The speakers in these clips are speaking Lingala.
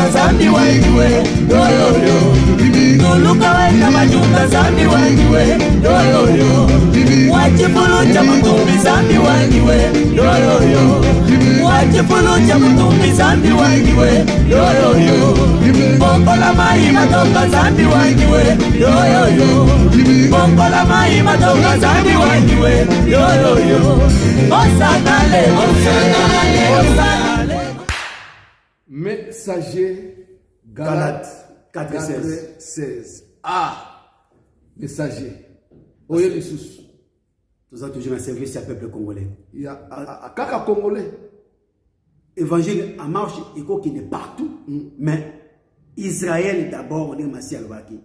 bajunga zambi wangiwe yoyoyo tuluka wenda bajunga zambi wangiwe yoyoyo wachipulu cha mutumbi zambi wangiwe yoyoyo wachipulu cha mutumbi zambi wangiwe yoyoyo bongola mai matoka zambi wangiwe yoyoyo bongola mai matoka zambi wangiwe yoyoyo osanale osanale osanale. Messager Galates 4:16. Messager. Oye les sous. Nous avons toujours un service à peuple congolais. Il y a Kaka Congolais. Évangile en marche, il est partout, mais Israël d'abord, on est massé à l'Obaki.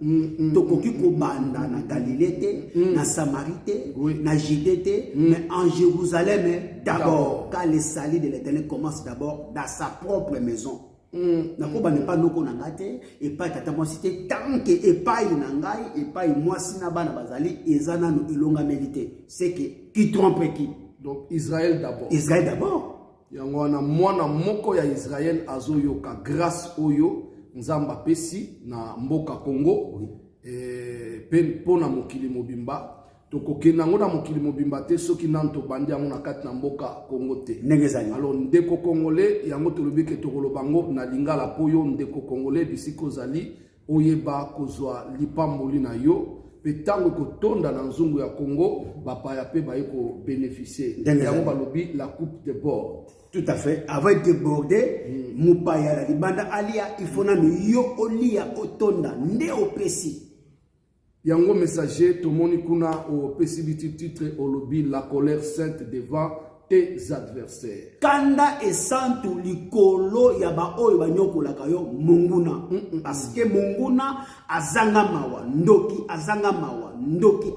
Tokoki Kobanda, na Galilée, na Samarité, na Judée, mais en Jérusalem d'abord. Car les salis de l'Éternel commencent d'abord dans sa propre maison. Na koba ne pas noko nangate et pas tata moi cité tant que et pas nangai et pas moi sina bana bazali ezana no ilonga mérité. C'est que qui trompe qui. Donc Israël d'abord. Israël d'abord. Yango na mwana moko ya Israël azoyoka grâce oyo nzamba pesi na mboka Congo pe pona mokili mobimba tokoke nango na mokili mobimba te soki nanto bandi yango na kati na mboka Congo te nengezali. Alors ndeko congolais yango tolobi ke tokolobango na lingala poyo ndeko congolais bisiko zali oyeba kozwa lipamboli na yo pe tango kotonda na nzungu ya Congo bapaya pe ba ko bénéficier yango balobi la coupe de bord. Tout à fait. Avant de déborder, Moupaya la libanda alia il faut na yo olia otonda ne opesi. Yango messager tomoni kuna o pesibiti titre olobi la colère sainte devant tes adversaires. Kanda e santu likolo ya ba oyo banyokolaka yo munguna. Parce que munguna azanga mawa, ndoki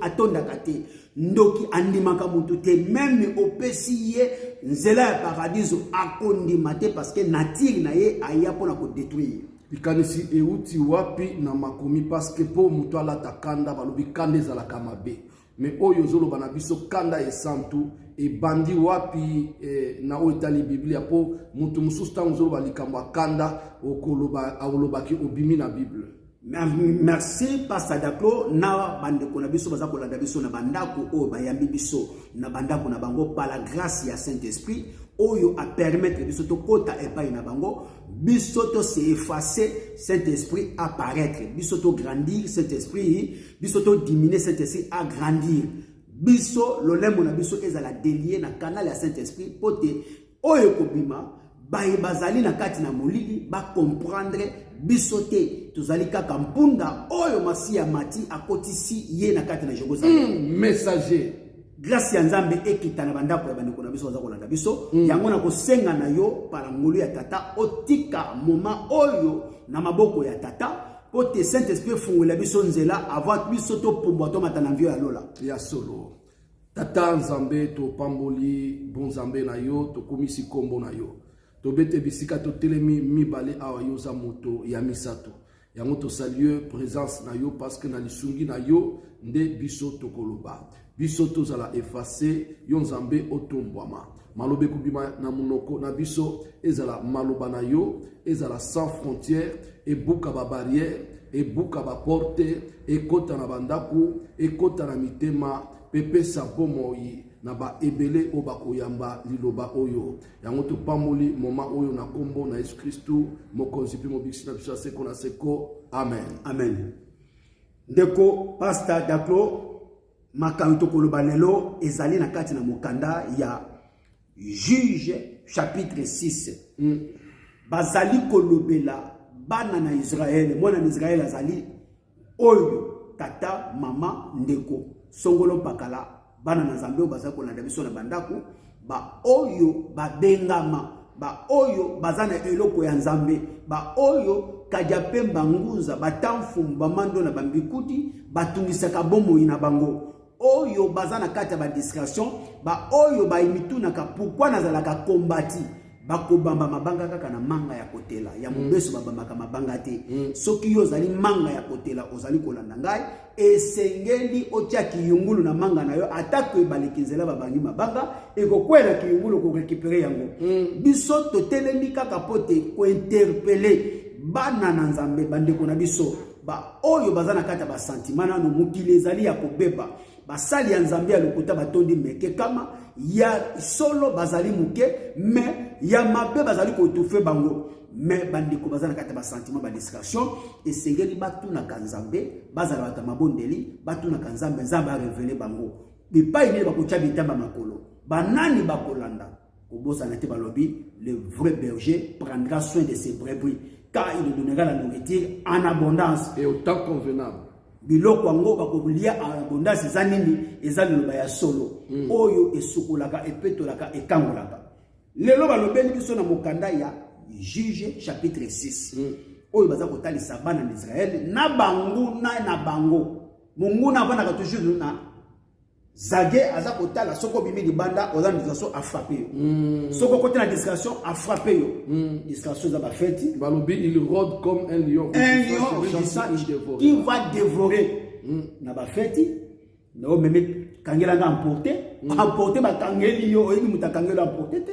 atonda kate. Ndoki andimaka mutu te même opesi ye nzela ya paradiso akondima te parce que nature na ye aya pona ko détruire. Ikanisi euti wapi na makomi parce que po mutu ala takanda balobi kanda ezala kamabe mais oyo zolo bana biso kanda esantu e bandi wapi na otali biblia po mutu mususu tango zolo balikamwa kanda okoloba awolobaki obimi na bible. Merci Pastor Daklo na bandeko na biso baza kolanda biso na bandako o bayambi biso na bandako na bango par la grâce ya Saint-Esprit oyo a permettre biso to kota epai na bango biso to se effacer Saint-Esprit apparaître biso to grandir Saint-Esprit biso to diminuer Saint-Esprit agrandir biso lolembo na biso ezala délier na canal ya Saint-Esprit pote oyo kobima bazali na kati na molili ba comprendre bisote tozali kaka mpunda oyo masiya mati akotisi ye na kati na Jérusalem. Messager grâce ya Nzambe ekita na bandako ya bandeko na biso baza kolanda biso yango na kosenga na yo para ngolu ya tata otika moma oyo na maboko ya tata pote Saint-Esprit fungola biso nzela avant biso to pombo to matana mbio ya lola ya solo tata Nzambe to pamboli bon Nzambe na yo to komisi kombo na yo to bete bisika to telemi mibale awa yo za moto ya misato yango to saluer présence na yo parce que na lisungi na yo nde biso to koloba biso to zala effacer yo Nzambe otombwama malobe kubima na munoko na biso ezala maloba na yo ezala sans frontières et buka ba barrière et buka ba porte et kota na bandaku et kota na mitema pepe sabomoyi na ba ebele o bakoyamba liloba oyo yango to pamoli moma oyo na kombo na Yesu Kristu mokonzi pe mobiksi na biso seko na seko amen amen. Ndeko Pastor Daklo makamito koloba lelo ezali na kati na mokanda ya Juge chapitre 6 bazali kolobela bana na Israël mwana na Israël azali oyo tata mama ndeko songolo pakala bana na Nzambe bazali kolanda biso na bandako ba oyo babengama ba oyo bazana eloko ya Nzambe ba oyo kajapemba nguza batamfumba mando na bambikuti batungisaka bomo ina bango oyo bazana kati ya ba discrétion ba oyo ba imituna ka pourquoi nazalaka kombati bakobamba mabanga kaka na manga ya kotela ya mobeso babambaka mabanga te soki yo zali manga ya kotela ozali kolanda ngai esengeli otia kiyungulu na manga na yo atako ebalekinzela babangi mabanga ekokwela kiyungulu ko récupérer yango biso totelemi kaka pote ko interpeller bana na nzambe bandeko na biso ba oyo bazana kata ba sentiment na mukili ezali ya kobeba basali ya nzambe ya lokuta batondi meke kama ya solo bazali muke me ya mabe bazali ko tufe bango me bandeko bazana kata ba sentiment ba distraction esengeli batu na kanzambe bazala bata mabondeli batu na kanzambe nzambe a révéler bango bipai ne bakocha bitamba makolo banani bakolanda kobosa na te balobi le vrai berger prendra soin de ses brebis car il donnera la nourriture en abondance et au temps convenable. Biloko ngo bakolia en abondance ezanini ezali ya solo oyo esukulaka epetolaka ekangolaka lelo balobeli biso na mokanda ya Juge chapitre 6 oyo baza kotalisa bana na Israël na bangu na bango munguna bana toujours na Zage aza kotala soko bimi libanda oza distraction a frappé soko côté la distraction a frappé distraction za ba fête balobi il rôde comme un lion qui va dévorer na ba fête na o meme kangela nga emporter ba kangeli yo oyi mutakangela emporter te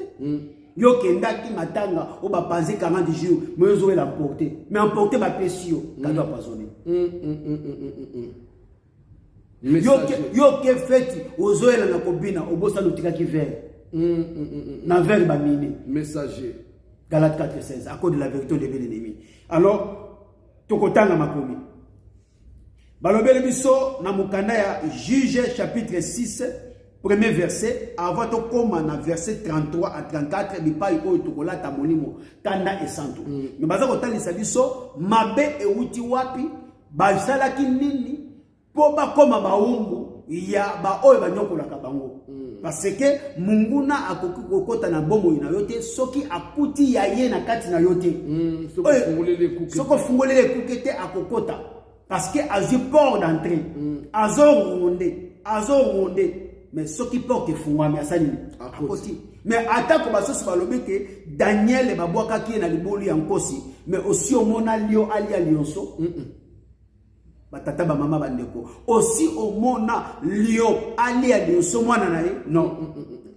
yo kenda ki matanga o ba panzi 40 jours mais zo la emporter mais emporter ba pesio kado empoisonné yo ke feti ozoela na kobina obosa lutika ki ver na ver ba mini messager Galates 4:16 à cause de la vérité de l'ennemi. Alors tokotanga makomi balobele biso na mukanda ya Juge chapitre 6 premier verset avant to koma na verset 33 à 34 bipai oyo tokolata molimo kanda esantu mais baza kotalisa biso mabe euti wapi basalaki nini po bakoma baumbu ya ba oyo banyokolaka bango parce que munguna akoki kokota na bomo ina yote soki akuti ya ye na kati na yote soko fungolele kukete akokota parce que azu port d'entrée azo ronde mais soki porte fungwami asali akoti mais atako basosi balobi ke Daniel babwaka ki na libolu ya nkosi mais aussi omona lio alia lionso batata ba mama bandeko aussi omona lio alia lionso mwana na ye non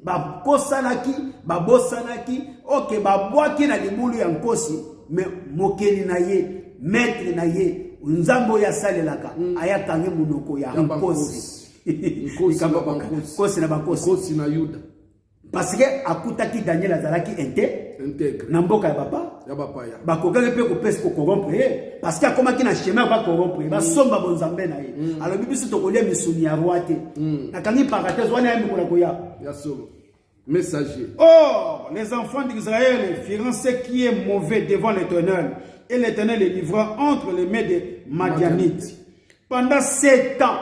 bakosanaki babosanaki OK babwaki na libolu ya nkosi mais mokeli na ye maître na ye nzambo ya salelaka ayakange munoko ya nkosi nkosi na Yuda parce que akutaki Daniel azalaki intègre na mboka ya papa ya bapaya bakokaki pe kopesa ko corrompre parce que akomaki na chemin ba corrompre ba somba bonzambe na ye alors bibiso tokolia misuni ya roi te nakangi parenthèse wana ya mikolo koya ya solo messager. Or les enfants d'Israël firent ce qui est mauvais devant l'Éternel et l'Éternel les livra entre les mains des Madianites pendant 7 ans.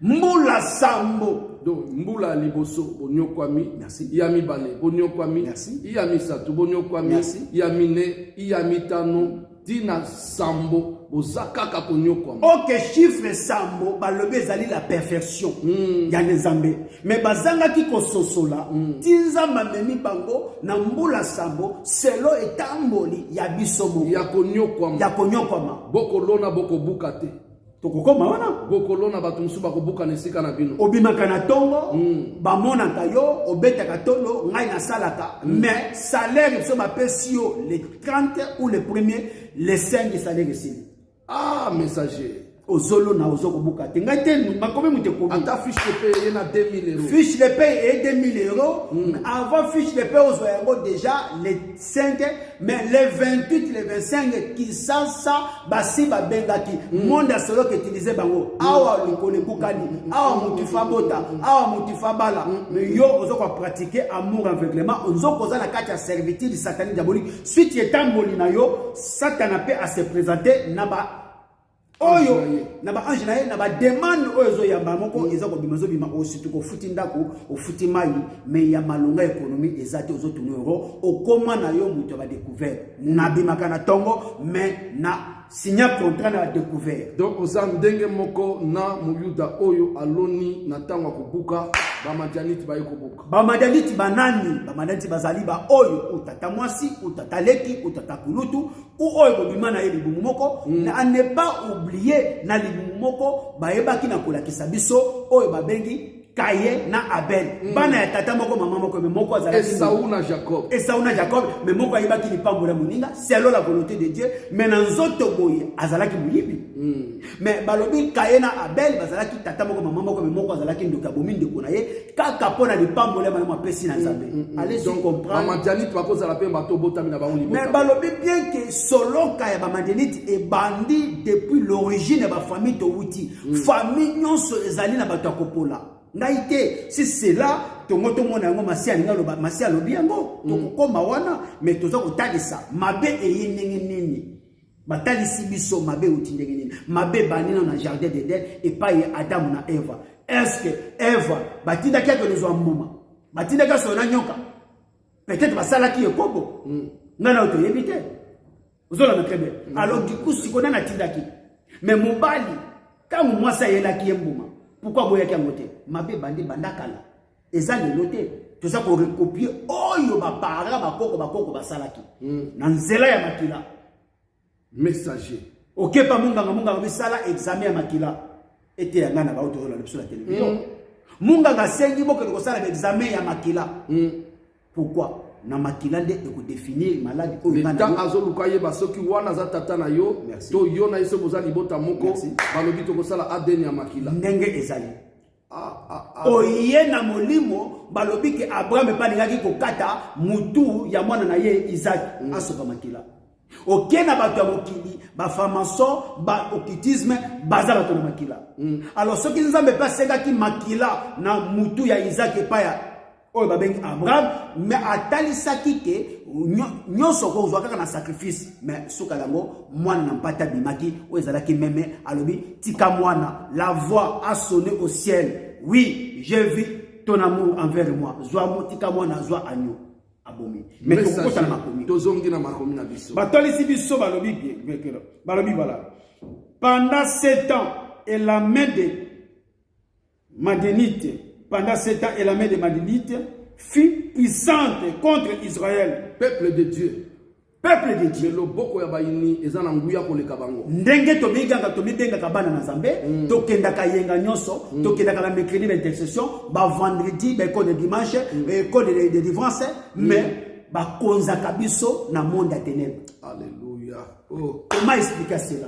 Mbula sambo donc mbula liboso bonyokwami merci yami bale bonyokwami merci yami satu bonyokwami merci yamine yami tano dina sambo bozakaka bonyokwami. OK chiffre sambo balobe ezali la perfection ya nzambe mais bazanga ki kososola tinzamba memi bango na mbula sambo selo etamboli ya bisomo ya konyokwama bokolona bokobukate tokokoma wana bokolona bato musu bakobuka nesika na bino obimaka na tongo bamonaka yo obetaka tolo ngai na salaka mais salaire biso bapesi yo le 30 ou le 1er le 5 salaire ici messager ozolo na ozoko buka te ngai te makomi muté ko ata fiche de paye ye na 2000 €. Fiche de paye est 2000 €. Avant fiche de paye aux euros déjà les 5 mais les 28 les 25 qui ça basi ba bengaki monde solo que utiliser bango awa lokole bukani awa mutifa bota awa mutifa bala mais yo ozoko pratiquer amour aveuglement ozoko za na kati ya servitude satanique diabolique suite etamboli na yo satana peut à se présenter na ba oyo na ba ange na ba demande oyo zo yamba moko ezako bimazo bima osi tuko futi ndako ofuti mai mais ya malonga économie ezate ozo tourner euro okoma na yo muto ba découvert na bimaka na tongo mais na signa contrat na découvert donc ozandenge moko na muyuda oyo aloni na tango kobuka ba Madianite ba yokobuka ba Madianite banani ba Madianite bazali ba oyo utata mwasi utata leki utata kulutu ou oyo bobima na ye libumu moko na ne pas oublier na libumu moko ba yebaki na kolakisa biso oyo babengi Caïn na Abel. Bana ya tata moko maman moko mais moko azala. Esaú na Jacob. Esaú na Jacob mais moko ayeba ki lipambola moninga selon la volonté de Dieu mais na nzoto boye azala ki muyibi. Mais balobi Caïn na Abel bazala ki tata moko maman moko mais moko azala ki ndoka bomi ndeko na ye kaka pona lipambola malama pesi na Nzambe. Allez donc comprendre. Madianite pa koza la pe bato botami na ba libota. Mais balobi bien que solo Caïn ba Madianite et bandi depuis l'origine ba famille to wuti. Famille nyonso ezali na bato akopola. Naïté, si c'est là, ton mona yango masia ninga loba masia lobi yango to koma wana mais toza ko talisa mabe eyinenge nini batali sibiso mabe utindenge nini mabe banina na jardin d'Éden et pas Adam na Eva. Est-ce que Eva batinda quelque nous en moment batinda ka sona nyoka peut-être basala ki ekobo ngana auto yebite ozola na très bien alors du coup si kona na tindaki mais mobali quand moi ça yela ki mbuma. Pourquoi boya ki ngote mabe bandi bandakala eza le loté tout ça pour recopier oyo ba para bakoko basalaki na nzela ya makila messager OK pa munga bisala examen ya makila ete yanga na ba auto la sur la télévision munga sengi boko ko sala examen ya makila pourquoi na makila de ko définir maladie ko ngana azoluka yeba soki wana za tata na yo to yo na iso boza libota moko balobi to ko sala ADN ya makila ndenge ezali oye na molimo balobi ke Abraham epaningaki kokata mutu ya mwana na ye Isaac asoka makila oke na bato ya mokili ba franc-maçon ba occultisme baza bato na makila alors soki Nzambe pa sengaki makila na mutu ya Isaac epaya oyo babengi Abraham mais atalisaki ke nyonso ko ozwa kaka na sacrifice mais soka yango mwana na mpata bimaki oyo ezalaki meme alobi tika mwana la voix a sonné au ciel oui j'ai vu ton amour envers moi zwa motika mwana zwa agneau abomi mais tokota na makomi tozongi na makomi na biso batolisi biso balobi bien balobi voilà pendant 7 ans et la main de Madianite pendant 7 ans, et la main de Madianite fut puissante contre Israël. Peuple de Dieu. Peuple de Dieu. Le boko ya baini ezana nguya ko leka bango. Ndenge to bidenga kabana na Nzambe, to kenda ka yenga nyonso, to kenda ka mercredi d'intercession, ba vendredi, ba ko de dimanche, ko de délivrance, mais ba konza kabiso na monde à ténèbres. Alléluia. Oh. Comment expliquer cela?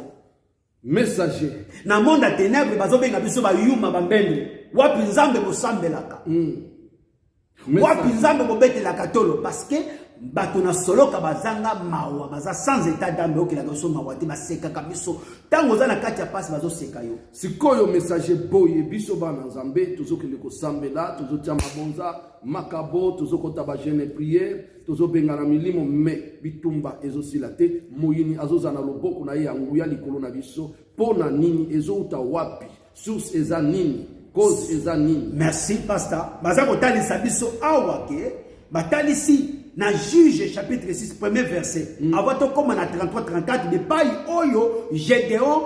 Messager. Na monde à ténèbres bazo benga biso ba yuma ba mbende. Wapi Nzambe bosambelaka wapi Nzambe bobetelaka tolo parce que bato na soloka bazanga mawa baza sans état d'âme okela biso mawa te basekaka biso tango za na kati ya pasi bazoseka yo sikoyo messager boye biso bana Nzambe tozokende kosambela tozotia mabonza makabo tozokota ba jeune prière tozobenga na milimo me bitumba ezosila te moyini azozana loboko na ye yanguya likolo na biso pona nini ezouta wapi source eza nini cause ezani. Merci pasteur. Bazako talisa biso awake batalisi na Juge chapitre 6 premier verset. Avato comme na 33 34 de paille oyo Gédéon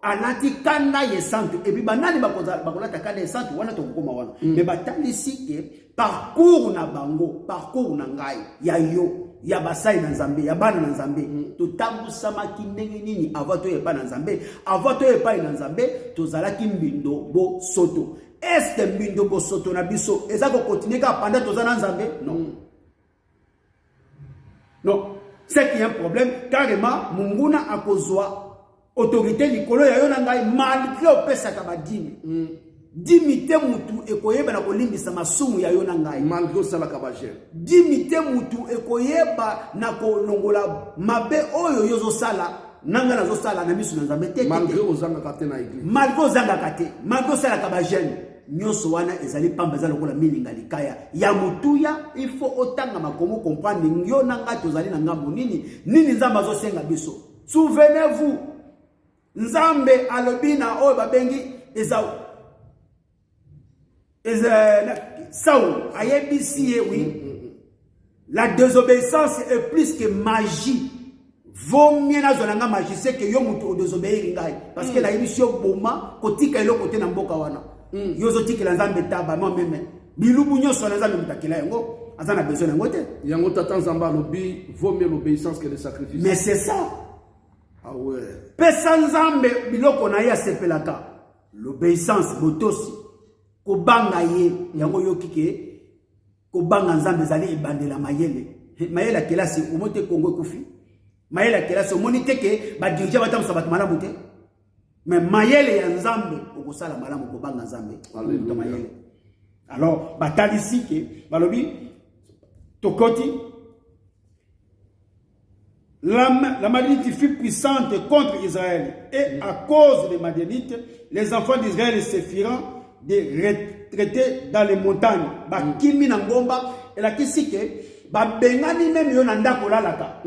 alati kanda yesante et puis banani bakolata kanda yesante wana to kokoma wana. Mais batalisi ke parcours na bango, parcours na ngai ya yo ya basai na Nzambe ya bana na Nzambe to tambusama kindenge nini avato yepa na Nzambe avato yepa na Nzambe to zalaki mbindo bo soto est ce mbindo bo soto na biso ezako continuer ka pendant to zana Nzambe non c'est qu'il y a un problème carrément munguna akozwa autorité likolo ya yo na ngai malgré opesaka badini dimite mutu ekoyeba na kolimbisa masumu ya yo na ngai malgré sala kabaje dimite mutu ekoyeba na kolongola mabe oyo yozo sala nanga nazo sala na misu na Nzambe te malgré ozanga kate na église malgré ozanga kate malgré sala kabaje nyonso wana ezali pamba za lokola milinga likaya ya mutuya il faut otanga makomo comprendre ngyo na ngai tozali na ngambo nini Nzambe azosenga biso souvenez-vous Nzambe alobina oyo babengi Esau Saul ayebisi oui la désobéissance est plus que magie vaut mieux na zonanga magie c'est que yo mutu o désobéir ngai parce que la émission boma kotika elo kote na mboka wana yozo tikela Nzambe taba moi même bilubu nyoso na Nzambe mutakela yango azana besoin yango te yango tata Nzambe lobi vaut mieux l'obéissance que le sacrifice mais c'est ça ah ouais pesa Nzambe biloko na ya sepelaka l'obéissance botosi kobanga ye yango yoki ke kobanga nzambe ezali ebandela mayele mayele akelasi omote Congo ekufi mayele akelasi omoni te ke badirige batambusa bato malamu te mais mayele ya nzambe okosala malamu kobanga nzambe to mayele alors batalisi ke balobi tokoti la Madianite fut puissante contre Israël et à cause des Madianites les enfants d'Israël se firent de retraiter dans les montagnes bakimi na ngomba elakisi ke babengani même yo na ndako lalaka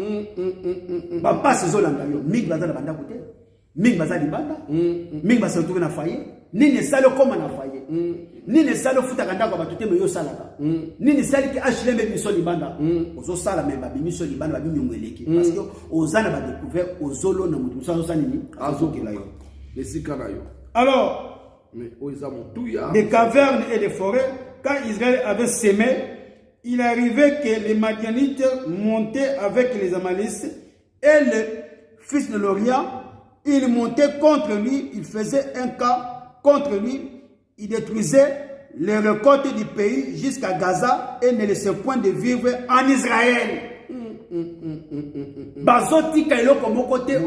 bapasi zolanda yo mingi bazala bandako te mingi bazali libanda mingi basala tuve na foyer nini salo koma na foyer nini salo futa ndako bato te me yo salaka nini sali ki HLM biso libanda ozo sala me ba biso libanda ba binyongeleki parce que ozana ba découvert ozolo na mutu sala nini azokela yo lesika na yo. Alors des cavernes et des forêts, quand Israël avait semé, il arrivait que les Madianites montaient avec les Amalécites et le fils de l'Orient, ils montaient contre lui, ils faisaient un cas contre lui, ils détruisaient les récoltes du pays jusqu'à Gaza et ne laissaient point de vivre en Israël. Bazoti kailo comme côté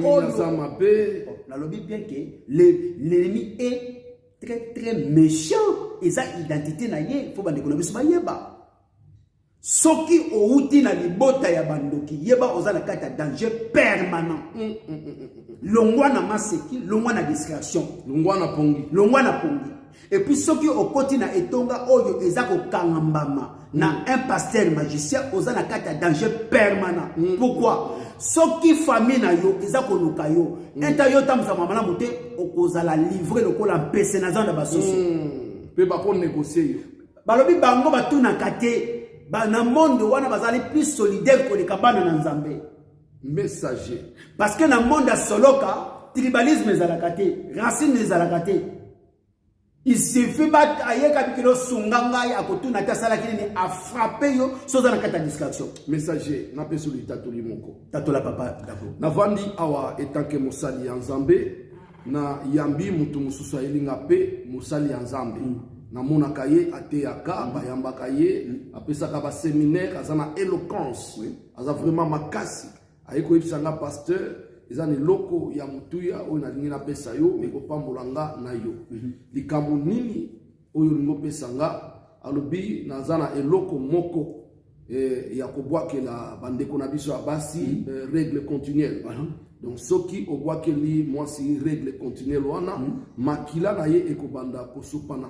la lobby bien que l'ennemi est très méchant et sa identité na ye faut bande konobiso ba yeba soki outi na libota ya bandoki yeba ozana kata danger permanent longwa na maseki longwa na distraction longwa na pongi et puis soki okoti na etonga oyo ezako kangambama na un pasteur magicien ozana kata danger permanent pourquoi soki famille na yo ezako luka yo enta yo tamsa mama muté okozala livrer lokola mpese na zanda basoso pe ba ko négocier yo balobi bango batuna kate bana monde wana bazali plus solidaire ko likabana na nzambe messager parce que na monde soloka tribalisme ezalaka te racisme ezalaka te il suffit bat ayeka bikilo sunganga ya kotuna ta sala kini a frapper yo soza na kata distraction messager na peso litatoli moko tatola papa d'accord na vandi awa etanke mosali ya nzambe na yambi mutu mususu elinga pe mosali ya nzambe na mona kaye ateyaka bayambaka ye apesaka ba séminaire azana éloquence aza vraiment makasi ayeko yebisanga pasteur ezani loko ya mutuya oyo nalingi napesa yo ekopambolanga na yo likambo nini oyo lingo pesanga alobi nazana eloko moko ya kobwakela bandeko na biso ya basi règle continuelle donc soki obwakeli mwasi règle continuelle wana makila na ye ekobanda kosopana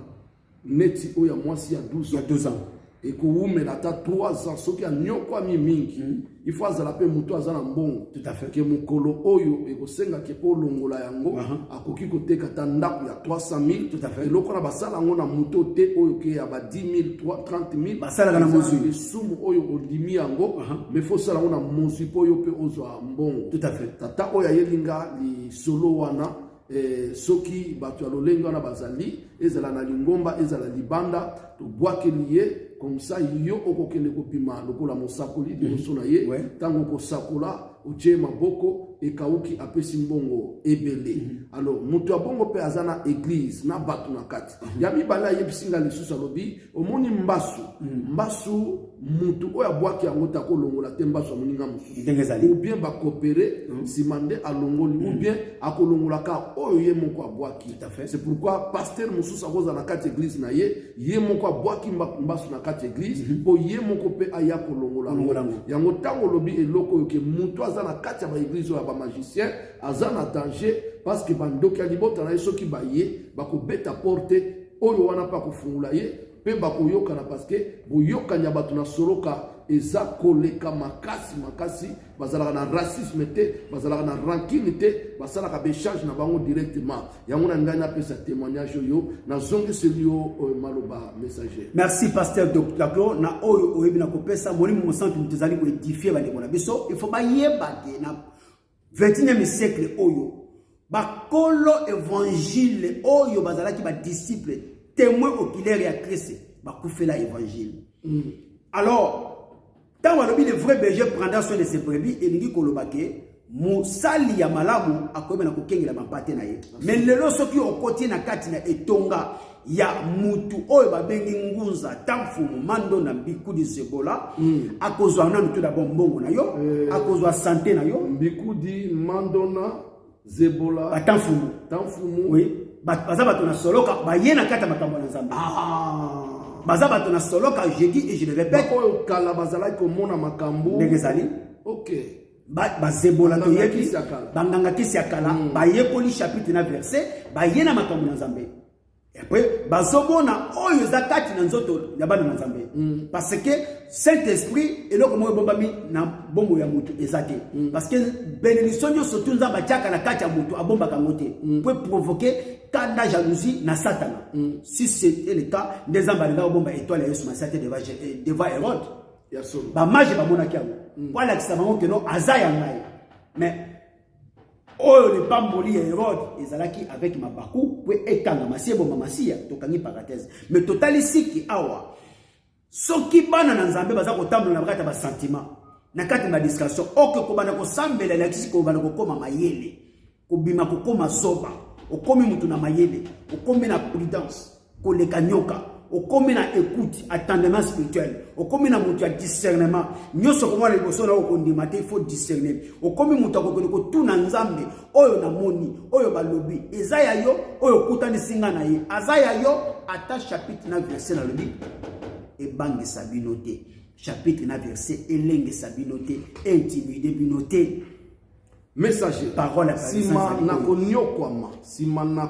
neti oyo mwasi ya 12 ans et que vous mettez 3 ans, ce qui a nyokwa mingi, il faut azala pe muto azala mbongo. Tout à fait. Que mukolo oyo e kosenga ke po longola yango akoki koteka tandaku ya 300 000. Tout à fait. Et lokona basala ngo na muto te oyo ke ya ba 10 000, 30 000. Basala kana mozu. Sumu oyo odimi yango, mais faut sala ngo na mozu po yo pe ozwa mbongo. Tout à fait. Tata oya yelinga li solo wana soki bato ya lolengo na bazali ezala na lingomba ezala libanda to bwakeli ye comme ça yo okokende kopima lokola mosakoli liboso na ye tango kosakola otie maboko ekauki apesi mbongo ebele alors mutu abongo pe azana église na bato na kati ya mibala yebisinga lisusu alobi omoni mbasu mutu oya bwaki yango tako longola te mbasu amoninga mususu ou bien ba coopérer simande alongoli ou bien akolongola ka oyo ye moko abwaki c'est pourquoi pasteur mususu akoza na kati église na ye moko abwaki mbasu na kati église po ye moko pe aya kolongola yango tango lobi eloko ke mutu aza na kati ya ba église oya ba magicien aza na danger parce que bandoki ya libota na ye soki baye bakobeta porte oyo wana pa kofungula ye pe bakoyokana parce que boyokani ya bato na soloka eza koleka makasi bazalaka na racisme te bazalaka na rancune te basalaka béchange na bango directement yango na ngai napesa témoignage oyo nazongiseli yo maloba messager. Merci pasteur Dr. na oyo oyebi na kopesa molimo mosantu mutezali ko édifier bandeko na biso il faut bayeba ke na 21e siècle oyo bakolo évangile oyo bazalaki ba disciple témoin oculaire ya Christ bakufela évangile. Alors, quand on a le vrai berger prendra soin de ses brebis, et nous dit musali ya malamu akoyeba na kokengela mapate na ye. Mais lelo soki okoti na kati na etonga ya mutu oyo babengi ngunza tamfumu mando na Mbikudi Zebola akozwa na mutu da bombongo na yo akozwa santé na yo Mbikudi Mandona Zebola batamfumu oui baza bato na soloka bayena kata makambo na Nzambe baza bato na soloka je dis et je le répète oyo kala bazala ko mona makambo ndezali OK bazebola to yeki banganga kisi akala bayekoli chapitre na verset bayena makambo na Nzambe. Et puis, bazobona oyo zakati na nzoto ya bana na Nzambe. Parce que Saint-Esprit et loko moyo bombami na bombo ya mutu ezate. Parce que bénédiction yo surtout Nzamba tiaka na kati ya mutu abomba kangote. Peut provoquer kanda jalousie na Satan. Si c'était le cas, des Nzamba nga bomba étoile ya Yesu masate devant Hérode. Ba maji ba mona kiango. Kwa la kisamango que non azaya ngai. Mais oh le pamboli Hérode ezalaki avec mabaku pour ekanga masiebo mamasia tokangi parenthèse mais totalisiki awa soki bana na Nzambe baza kotambola na bakata ba sentiment na kati na discussion oke ko bana ko sambela la kisi ko bana ko koma mayele ko bima ko koma soba okomi mutu na mayele okomi na prudence ko le kanyoka okomi na écoute attendement spirituel okomi na mutu ya discernement nyoso ko mwana liboso na okondima te il faut discerner okomi mutu ko tuna Nzambe oyo na moni oyo balobi ezaya yo oyo kutani singa na ye azaya yo ata chapitre na verset na lobi e bangi sabinote chapitre na verset elenge sabinote intimidé binote messager parole sima na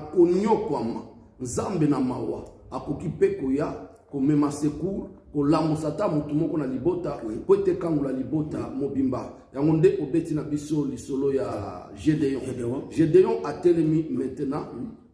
konyokwama Nzambe na mawa akoki pe koya komema secours kolamusa ta mutu moko na libota po ete kangula libota mobimba yango nde obeti na biso lisolo ya Gédéon atelemi maintenant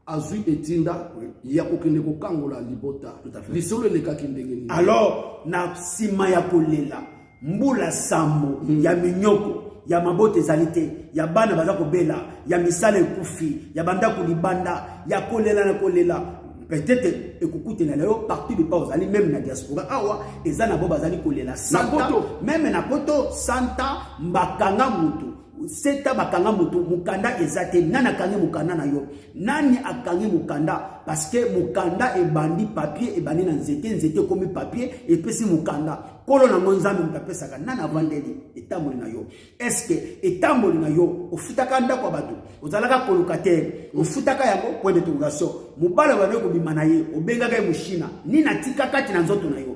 azui etinda ya kokende kokangula libota lisolo elekaki ndenge nini alors na sima ya kolela mbula sambo ya minyoko ya mabote ezalite ya bana baza kobela ya misala ekufi ya bandako libanda ya kolela na kolela peut-être ekukute na leo partout de pas ali même na diaspora awa ezana bo bazali kolela santa même na poto santa mbakanga mutu seta bakanga mutu mukanda ezate nana kangi mukanda na yo nani akangi mukanda parce que mukanda ebandi papier ebandi na nzete komi papier epesi mukanda kolo na Nzambe mutapesaka nana vandeli etamboli na yo est-ce que etamboli na yo ofutaka ndako batu ozalaka colocataire ofutaka yango point d'interrogation mubala bana ko bimana ye obengaka mushina nini atika kati na nzoto na yo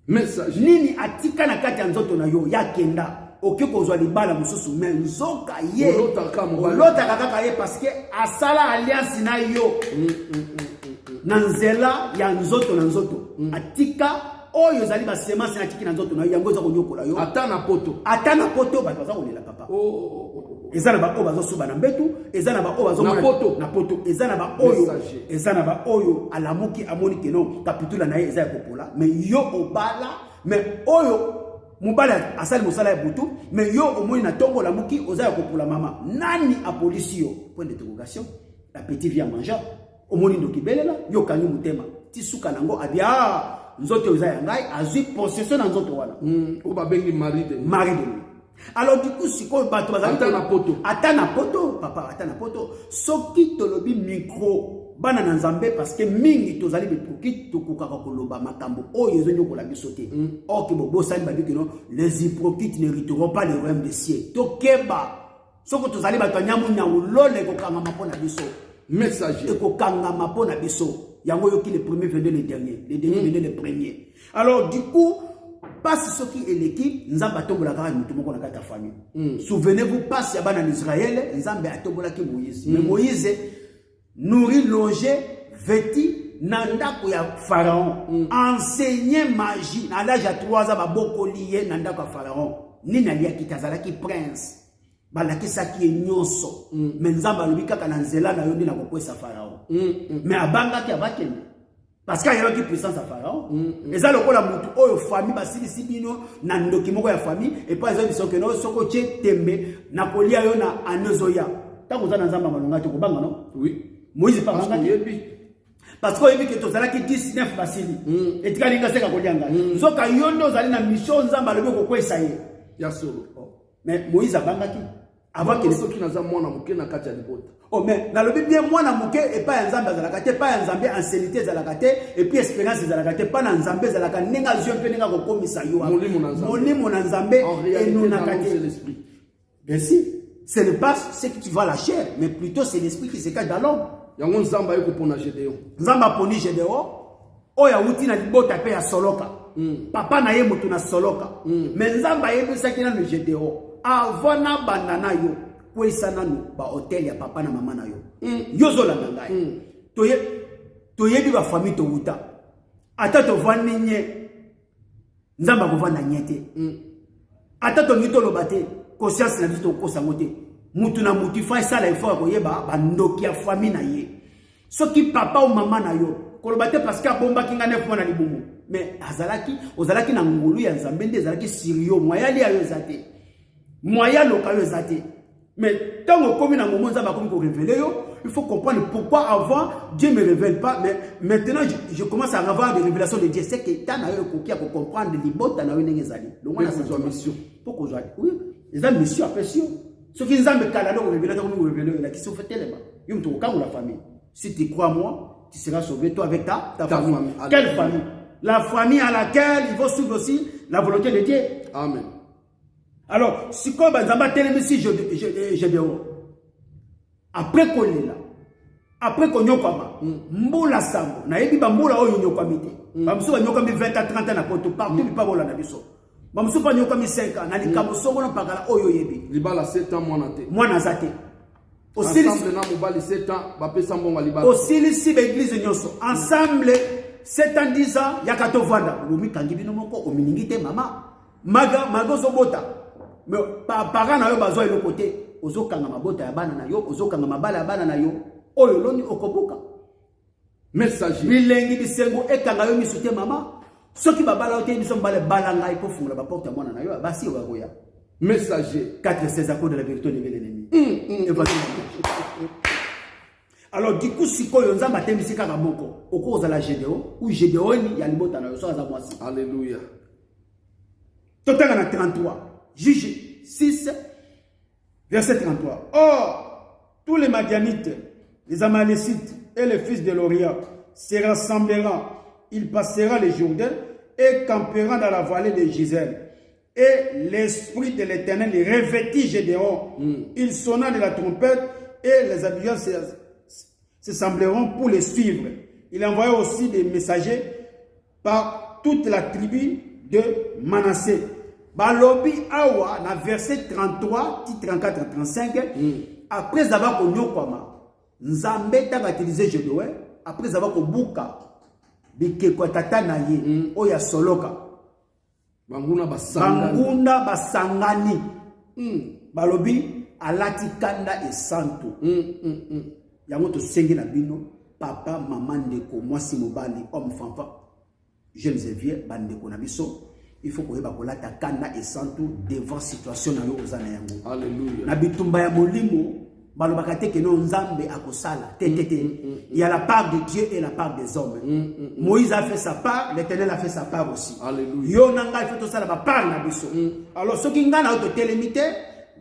message nini atika na kati ya nzoto na yo ya kenda oke kozwa libala mususu mais nzoka ye olotaka kaka ye parce que asala alliance na yo na nzela ya nzoto na nzoto atika oyo zali ba semence na tiki na nzoto na yo yango za konyokola yo ata na poto baza kolela papa ezana ba oyo bazosuba na mbetu ezana ba oyo bazomona na poto ezana ba oyo alamuki amoni keno kapitula na ye eza ya kopola mais yo obala mais oyo mubala asali musala ya butu mais yo omoni na tongo la muki oza ya kopola mama nani a policio point d'interrogation la petite vient manger omoni ndo kibelela yo kangi mutema tisuka nango abia nzoto oza ya ngai azui possession na nzoto wana o babengi mari de lui. Alors du coup sikoyo bato bazali ata na poto papa ata na poto soki tolobi micro bana na Nzambe parce que mingi tozali bepoki tokokaka koloba makambo oyo ezonyo kola biso te ok bobo sali babi que non les hypocrites ne hériteront pas le royaume des cieux tokeba soko tozali bato nyamu nyamu lole kokanga mapona biso messager ekokanga mapona biso yango yoki le premier venait le dernier venait le premier. Alors du coup passe ce qui est l'équipe Nzamba tombola kaka mutu moko na kata famille souvenez-vous passe ya bana en Israël Nzamba atombola ki Moïse mais Moïse nourri logé vêti na ndako ya pharaon enseigner magie à l'âge de 3 ans baboko lié na ndako ya pharaon nini aliaki kazalaki prince balakisaki nyonso mais Nzamba lobi kaka na nzela na yo ndi na kokwesa pharaon mais abangaki abakende parce qu'il y a une puissance à pharaon et ça le ko la mutu oyo famille basili sibino na ndoki moko ya famille et pas les autres que no soko che tembe na kolia yo na anozoya tango za na Nzamba malonga to kobanga no oui Moïse pas manga parce que yebi que tozala ki 19 basili et tikali nga seka kolianga zoka yondo zali na mission Nzamba lobi ko kwesa ye ya solo Mais Moïse a bangaki. Avant que ceux qui n'ont pas mwana muke na kati ya libota. Oh mais dans le bien mwana muke et pas nzambe zalakate, pas nzambe ancienneté zalakate et puis expérience zalakate, pas nzambe zalaka nenga zio pe nenga ko komisa yo. Molimo na nzambe et nous na kate. C'est l'esprit. Bien sûr, ce n'est pas ce que tu vois la chair, mais plutôt c'est l'esprit qui se cache dans l'homme. Yango nzamba yoko pona Gédéon. Nzamba poni Gédéon. Oya uti na libota pe ya soloka. Papa na ye mutu na soloka. Mais nzamba yebisaki na le Gédéon. Avant na banana yo kwesana no ba hotel ya papa na mama na yo yozo la ngai toyebi ba famille to wuta ata to vani nye nzamba ko vana nyete ata to ngito lobate conscience na biso ko sangote mutu na mutu fa sala ifo ko yeba ba ndoki ya famille na ye soki papa ou mama na yo ko lobate parce que bomba kinga ne fona libumu mais ozalaki na ngulu ya nzambe nde ezalaki sirio moyali ya yo zate moyen local zate mais tant que comme dans moment ça va comme révéler il faut comprendre pourquoi avant Dieu me révèle pas mais maintenant je commence à avoir des révélations de Dieu c'est que tant na yo ko kia ko comprendre libota na yo ndenge zali donc on a besoin mission pourquoi aujourd'hui oui les amis mission après mission ce qui nzambe kala donc révéler comme nous révéler la question fait tellement yo mto ka la famille si tu crois moi tu seras sauvé toi avec ta famille quelle famille la famille à laquelle il faut suivre aussi la volonté de Dieu amen. Alors, si comme Nzamba télémisi Gédéon, après qu'on est là, après qu'on y a mboula sambo, na yebi ba mboula oyo nyokami te. Ba mso ba nyokami 20 à 30 ans na poto partout pa bola na biso. Ba mso ba nyokami 5 ans na likambo songo na pakala oyo yebi. Libala 7 ans mwana te. Mwana zate. Ensemble na mobali 7 ans ba pesa mbonga libala. Osili si ba église nyonso ensemble 7 ans 10 ans yakato vanda. Lomi kangi bino moko ominingite mama. Mago zobota. Mais parents na yo bazwa le côté ozokanga mabota ya bana na yo ozokanga mabala ya bana na yo oyo loni okoboka messager bilengi bisengo ekanga yo misute mama soki babala ote biso mbale balanga ipo fungula ba porte ya mwana na yo basi wa goya messager 4-16 accords de la vérité de l'ennemi alors du coup sikoyo nzamba temisi kaka moko okoza la Gédéon ou Gédéon ya libota na yo so aza mwasi alléluia totanga na 33 Juge 6, verset 33. Or, tous les Madianites, les Amalécites et les fils de l'Orient se rassembleront. Ils passeront les Jourdain et camperont dans la vallée de Gisèle. Et l'esprit de l'Éternel les revêtit Gédéon. Il sonna de la trompette et les habitants se sembleront pour les suivre. Il envoya aussi des messagers par toute la tribu de Manassé. Balobi awa na verset 33, 34 35 après avoir connu comment Nzambe t'a utilisé Gédéon après avoir kobuka bikeko tata na ye oya soloka banguna basangani balobi alati kanda e santo yango to sengi na bino papa maman ndeko mwasi mobali homme fanfa jeunes et vieux bandeko na biso il faut que la kanda et santo devant situation na yo ozana yango alléluia na bitumba ya molimo balobaka te que non nzambe akosala il y a la part de Dieu et la part des hommes Moïse a fait sa part l'Éternel a fait sa part aussi alléluia yo nanga il faut to sala ba part na biso alors ce qui ngana auto télémité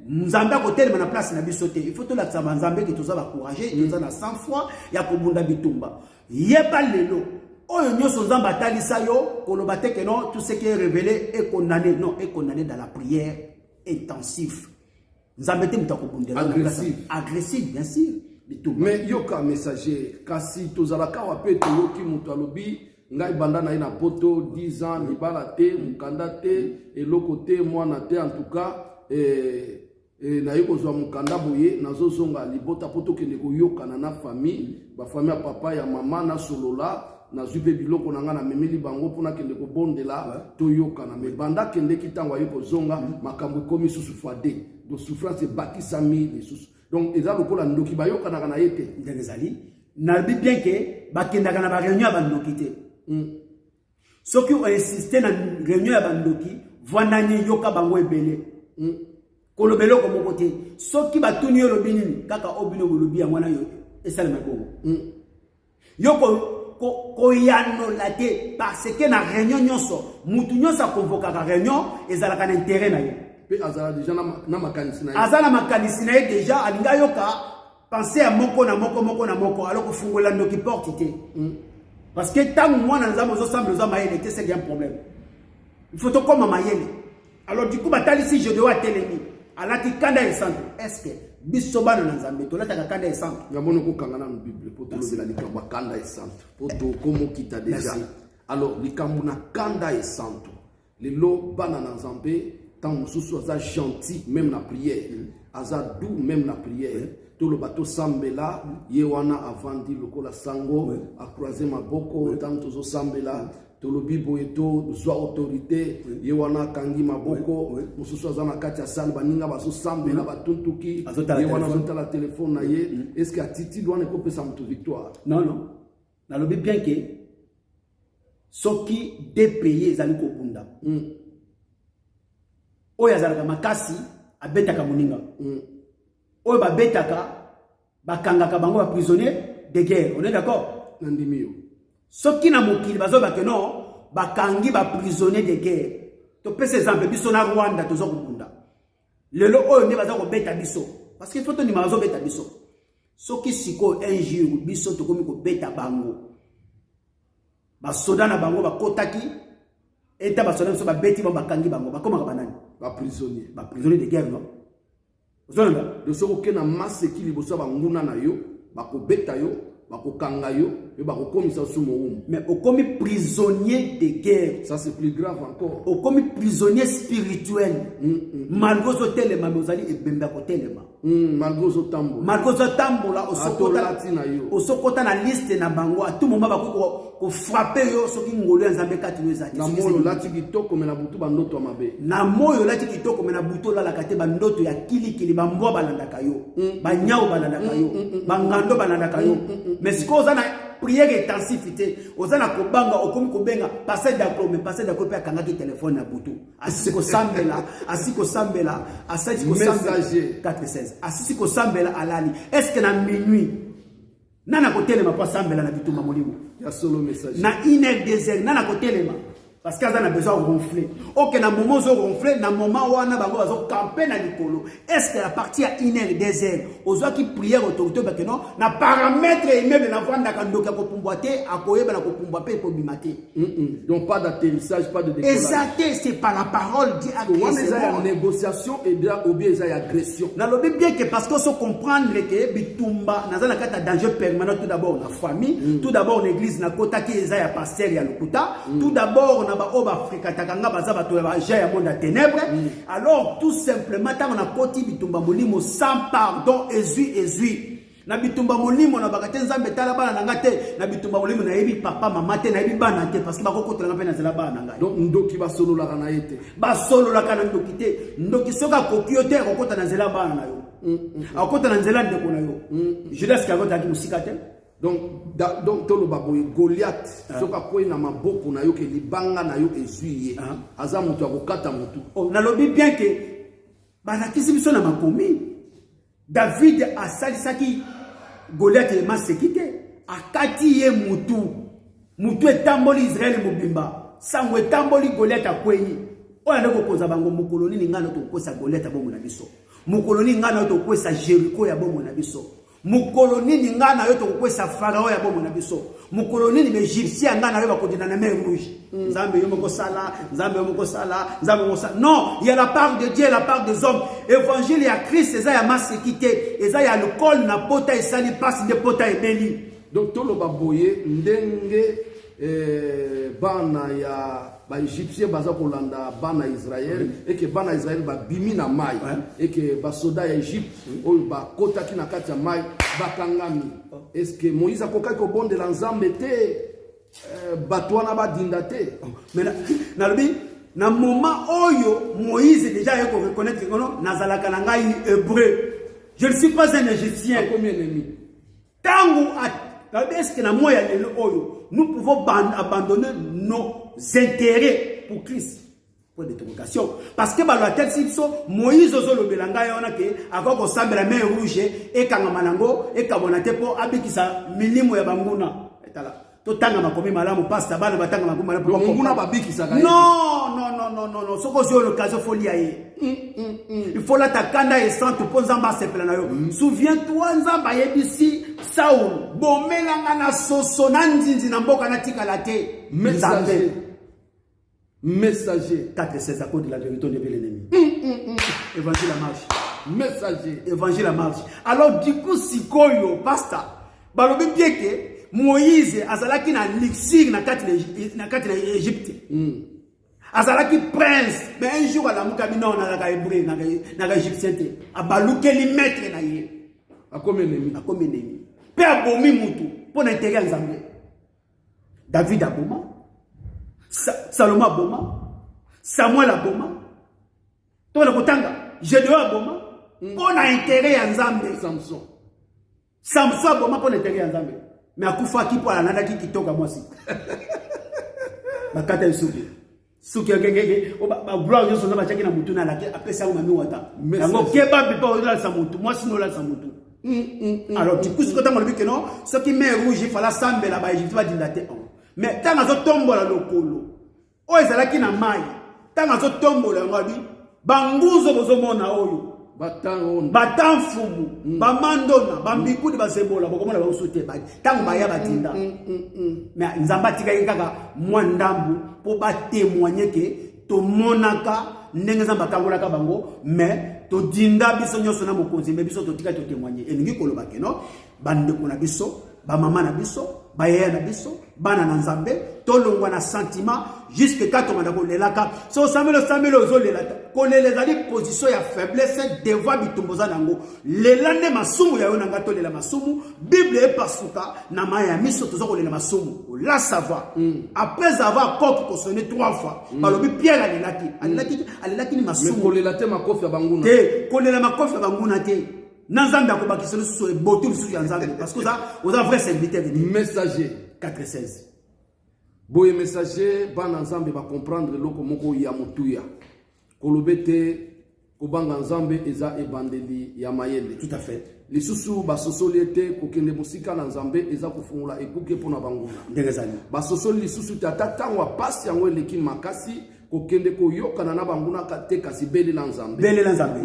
nzambe ko telema na place na biso te il faut to la tsama nzambe que to za ba courager to na sang froid ya ko bunda bitumba yeba lelo oyo nyoso nzamba atalisa yo koloba te que non tout ce qui est révélé est condamné non est condamné dans la prière intensive nzambe te muta ko bundela agressif bien sûr mais yoka messager kasi tozalaka wa pe toyoki mutu alobi ngai banda na ina poto 10 ans libala te mukanda te eloko te mwana te en tout cas na yoko zwa mukanda boye nazozonga libota poto kende koyokana na famille ba famille ya papa ya mama na solola na zube biloko na nga na memeli bango pona kende ko bondela toyokana me banda kende kitango yoko zonga makambo komi susu fade de souffrance bâtissa mille sous donc eza lokola ndoki bayokana kana yete ndezali na bi bien que bakendaka na ba réunion ba ndoki te soki on insiste na réunion ya ba ndoki vwanani yoka bango ebele kolobelo ko moko te soki batuni yo lobinini kaka obino bolobi ya mwana yo esalema bongo yoko koyano la te parce que na réunion nyonso mutu nyonso convoka ka réunion ezalaka na intérêt na ye pe azala déjà na makanisi na ye azala makanisi na ye déjà alinga yoka penser à moko na moko alors que fungola ndoki porte te parce que tant moi na nzambe zo semble zo mayele te c'est un problème il faut to comme mayele alors du coup batali si je dois telemi alati kanda e santo est-ce que biso bana na nzambe to lata kanda e santo ngamono ko kangana na bible poto lo bela likambo kanda e santo poto komo kita déjà alors likambo na kanda e santo lelo bana na nzambe tant mususu aza gentil même na prière aza doux même na prière tout le bateau sambela yewana avandi lokola sango a croiser maboko tant tozo sambela to lo bibo eto zo autorité yewana kangi maboko mususu aza na kati ya salle baninga bazo sambela batuntuki yewana zota la téléphone na ye est-ce que attitude doit ko pesa mutu victoire non na lobi bien que soki dépayé zali ko bunda oya zalaka makasi abetaka moninga oyo babetaka bakangaka bango ba prisonnier de guerre on est d'accord nandimio soki na mokili bazobaka non bakangi ba prisonnier de guerre to pesa exemple biso na Rwanda tozo kubunda lelo oyo ne baza ko beta biso parce que faut to ni mazo beta biso soki siko un jour biso to komi ko beta bango ba soda na bango ba kotaki eta ba soda biso ba beti ba bakangi bango ba koma banani ba prisonnier de guerre non de ce que na masse qui liboso banguna na yo bakobeta yo bakokanga yo et bakokomisa sumo mais au comme prisonnier de guerre ça c'est plus grave encore au comme prisonnier spirituel malgré ce telema mozali e bemba ko telema malgré ce tambo là au sokota na liste na bango à tout moment ko frapper yo soki ngolo nzambe kati wezaki na moyo lati kitoko mena butu bandoto mabe na moyo lati kitoko mena butu la kate bandoto ya kilikili bambwa balandaka yo banyao balandaka yo bangando balandaka yo mais ce qu'on a prière intensité ozana kobanga okomi kobenga passer d'accord mais passer d'accord pe akanga ki téléphone na butu asiko sambela asiko messager 416 asiko sambela alali est-ce que na minuit nana ko telema pa sambela na bitumba molimo ya solo messager na iner désert nana ko telema parce que a besoin de ronfler. Ok, na moment où ronfler, na moment où on a besoin de camper na likolo. Est-ce que la partie à iner désert, aux gens qui prièrent autorité, parce que non, na paramètre immeuble na vendre na kandoka ko pumboité, à koye na ko pumboité pour bimaté. Donc pas d'atterrissage, pas de décollage. Exact, c'est par la parole dit à Christ. On a négociation et bien ou bien il y a agression. Na lobi bien que parce que so comprendre que bitumba na zana kata danger permanent tout d'abord la famille, tout d'abord l'église na kota ki ezaya pasteur ya lokuta, tout d'abord Afrika takanga baza bato ya ya monde à ténèbres alors tout simplement tant on a koti bitumba molimo sans pardon ezui na bitumba molimo na bakate nzambe tala bana ngate na bitumba molimo na yebi papa mama te na yebi bana te parce que bakokotela ngape na zela bana ngai donc ndoki ba solo la kana ete ba solo la kana ndoki te ndoki soka kokio te kokota na zela bana na yo akota na nzela ndeko na yo Judas kakota ki musika te donc tolo baboye Goliath soka koyi na maboko na yo ke libanga na yo esuye aza mutu akokata mutu na lobi bien que banakisi biso na makomi David asalisaki Goliath e masekite akati ye mutu etamboli Israël mobimba sango etamboli Goliath akwenyi oya ndeko koza bango mukoloni ningana to kosa Goliath abomo na biso mukoloni ngana to kosa Jericho ya bomo na biso mukoloni ngana yo to kosa Farao ya bomo na biso mukoloni ni Egyptien ngana yo bakodina na mer rouge nzambe yo moko sala non il y a la part de Dieu la part des hommes évangile ya Christ eza ya masekite eza ya alcool na pota esali passe de pota ebeli donc tolo baboye ndenge bana ya ba Égyptien baza kolanda bana Israël et que bana Israël ba bimi na mai et que ba soda ya Égypte o ba kota ki na kati ya mai bakangami est-ce que Moïse akoka ko bonde la nzambe te batwana ba dinda te mais na lobi na moment oyo Moïse déjà yako reconnaître que non nazalaka na ngai hébreu je ne suis pas un Égyptien combien ennemi tangu est-ce que na moya lelo oyo nous pouvons abandonner nos intérêts pour Christ pour l'interrogation parce que la tête si Moïse ozolo belanga yona ke akoko sambela mer rouge et kanga manango et kabonate po abikisa milimo ya banguna etala totanga makomi malamu pasteur bana batanga makomi malamu pour nguna babiki saka non soko zo l'occasion folie aye il faut la takanda et sans tout pour nzamba sepela na yo souviens-toi nzamba yebisi Saul bomelanga na soso na nzinzi na mboka na tikala te messager 4:16 à cause de la vérité de l'ennemi évangile à marche messager évangile à marche alors du coup sikoyo pasteur balobi bien que Moïse azalaki na elixir na kati na Égypte azalaki prince mais un jour à la mukabino na la hébreu na égyptien te abalukeli maître na ye akomenemi pe abomi mutu pour intérêt nzambe David aboma Salomon aboma Samuel aboma to na kotanga Gédéon aboma pour intérêt ya nzambe Samson aboma pour intérêt ya nzambe mais akufa ki pour ananda ki kitoka mwasi bakata isuki suki ngenge ba gloire yo sonza bachaki na mutu na laki apesa mami wata yango keba bipa ola sa mutu mwasi no la sa mutu alors du coup ce que tu m'as dit que non ce qui met rouge il fallait sambela là bas Égypte va dilater mais tant azo tombola lokolo o ezalaki na mai tant azo tombola ngabi banguzo bozomona oyo Batan fumu, bamandona, bambikudi basebola, bokomona bausute ba. Tango baya batinda. Mais nzamba tika kaka mwandambu po ba témoigner que to monaka ndenge nzamba kangola ka bango, mais to dinda biso nyoso na mokonzi, mais biso to tika to témoigner. Elingi koloba ke no, bande ko na biso, ba mama na biso, ba yaya na biso, bana na nzambe, to longwa na sentiment jusque quand on m'a dit laka so samelo zo lelata ko lelezali position ya faiblesse devant bitumboza nango lelande masumu ya yona ngato lela masumu bible e pasuka na maya miso tozo ko lela masumu la savoir après avoir coq ko sonné 3 fois balobi Pierre alelaki ni masumu ko lelate makofi ya banguna te ko lela makofi ya banguna te nanzambe akobakisa lusu e botu lusu ya nzambe parce que ça aux vrai serviteur messager 4:16 boye messager bana nzambe ba comprendre loko moko ya mutuya kolobete kobanga nzambe eza ebandeli ya mayele tout à fait lisusu basosoli ete kokende musika na nzambe eza kufungula ekuke pona banguna ndengezali basosoli lisusu tata tangwa pasi yango eleki makasi kokende koyokana na banguna kate kasi bele na nzambe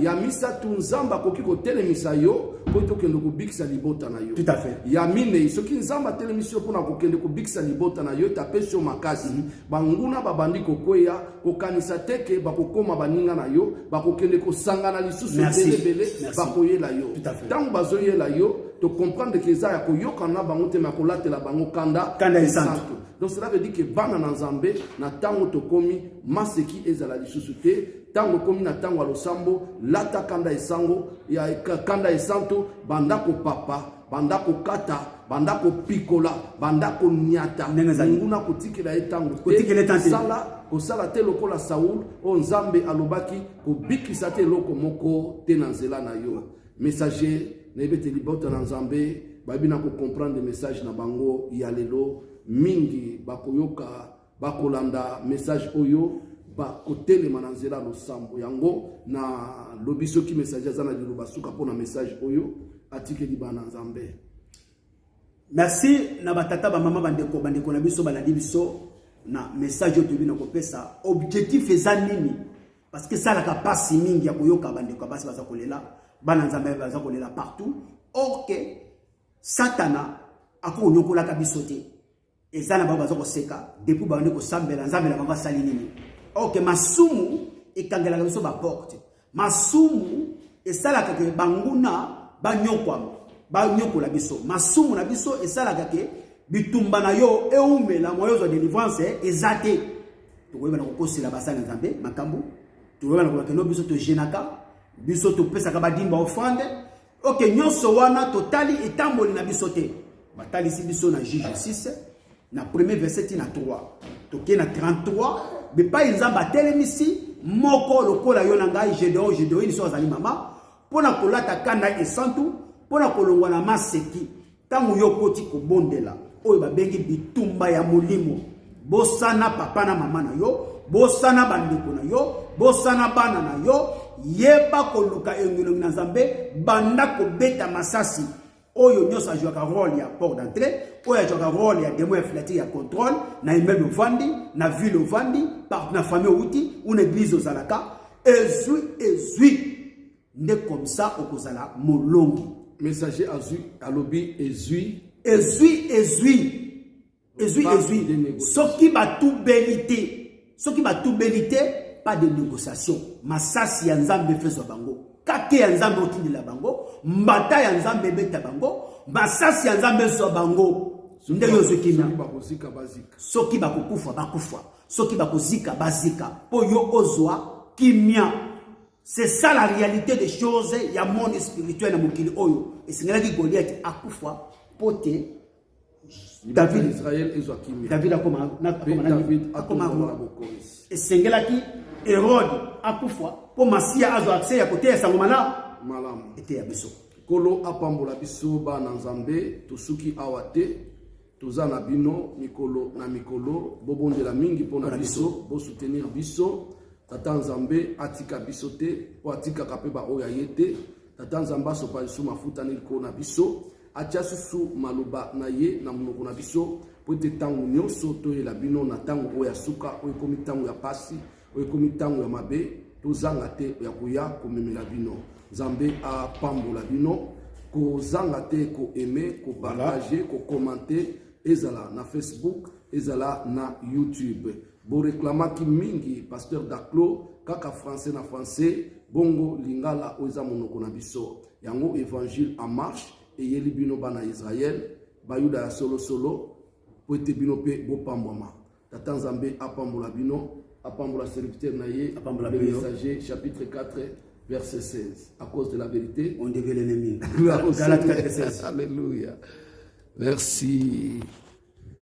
ya misa tu nzamba koki kotelemisa yo po tokende kobikisa libota na yo tout à fait ya mine soki nzamba telemisa yo pona kokende kobikisa libota na yo tapesi yo makasi banguna babandi kokweya kokanisa teke bakokoma baninga na yo bakokende kosangana lisusu belebele bakoyela yo ntango bazoyela yo to comprendre que ça ya koyokana na bango te makolatela bango kanda esantu. Donc cela veut dire que bana na nzambe na tango to komi maseki ezala lisusu te tango komi na tango losambo lata kanda esango ya kanda esanto bandako papa bandako kata bandako pikola bandako nyata nguna kotikela etango kosala te lokola Saul o nzambe alobaki kobikisa te loko moko te na nzela na yo messager nebete libota na nzambe babina ko comprendre message na bango ya lelo mingi bakoyoka bakolanda message oyo bakotelema na nzela losambo yango na lobiso ki message azana liloba suka pona message oyo atike libana nzambe. Merci na batata ba mama bandeko na biso balandi biso na message oyo tobina kopesa objectif eza nini parce que ça la kapasi mingi ya koyoka bandeko basi baza kolela bana nzambe baza kolela partout or que satana akonyokola ka biso te ezana baba baza koseka depuis bande ko sambela nzambe na bango sali nini or que masumu ekangela ka biso ba porte masumu esalaka ke banguna banyokola biso masumu na biso esalaka ke bitumba na yo eumela moyo zo délivrance ezate tokoyeba na kokosela basala nzambe makambo tokoyeba na kokeno biso to jenaka biso to pesa ka badimba offrande ok nyonso wana totali etamboli na biso te batali si biso na Juge 6 na premier verset na 3 toke na 33 bepa nzamba telemisi moko lokola yo na ngai Gédéon ni so azali mama pona kolata kanda esantu pona kolongwa na maseki tangu yokoti kobondela oyo babengi bitumba ya molimo bosana papa na mama na yo bosana bandeko na yo bosana bana na yo yeba koluka engelo na nzambe banda kobeta masasi oyo nyonso ajouaka rôle ya port d'entrée, oyo ajouaka rôle ya démon infiltré ya contrôle, na immeuble ovandi, na ville ovandi, par na famille outi, ou na église ozalaka, ezui. Nde comme ça okozala molongi. Messager azui alobi ezui. Soki ba tout belité, pas de négociation. Masasi ya nzambe fezo bango. Kake ya nzambe otindi la bango, mbata ya nzambe beta bango, masasi ya nzambe zo bango. Nde yozo kimia. Soki bakokufa bakufa, soki bakozika bazika. Po yo ozwa kimia. C'est ça la réalité des choses. Il y a un monde spirituel dans mokili oyo. Et c'est là que Goliath akufa pote David Israël ezwa kimia. David akoma et c'est là que Hérode akufa po Masia azo accès à côté ya sangomala malam était ya biso. Kolo apambola biso ba na nzambe tosuki awate toza na bino mikolo na mikolo bobondela mingi pona biso bo soutenir biso. Tata Nzambe atika biso te po atika kape ba oya yete. Tata Nzambe asopa biso mafuta niliko na biso atia susu maloba na ye na monoko na biso po ete ntango nyonso toyela bino na ntango oyo ya suka oyo ekomi ntango ya pasi oyo ekomi ntango ya mabe tozanga te ya koya komemela bino. Nzambe apambola bino kozanga te koaime kopartage kokomante ezala na Facebook ezala na YouTube. Bo réclamaki mingi pasteur Daclo kaka français na français bongo lingala oza monoko na biso yango évangile en marche et yeli bino bana Israël bayuda ya solo solo po ete bino pe bopambwama. Tata Nzambe apambola bino apambola serviteur na ye apambola messager chapitre 4 verset 16 à cause de la vérité on devient l'ennemi. Galates 4 16. Alléluia. Merci.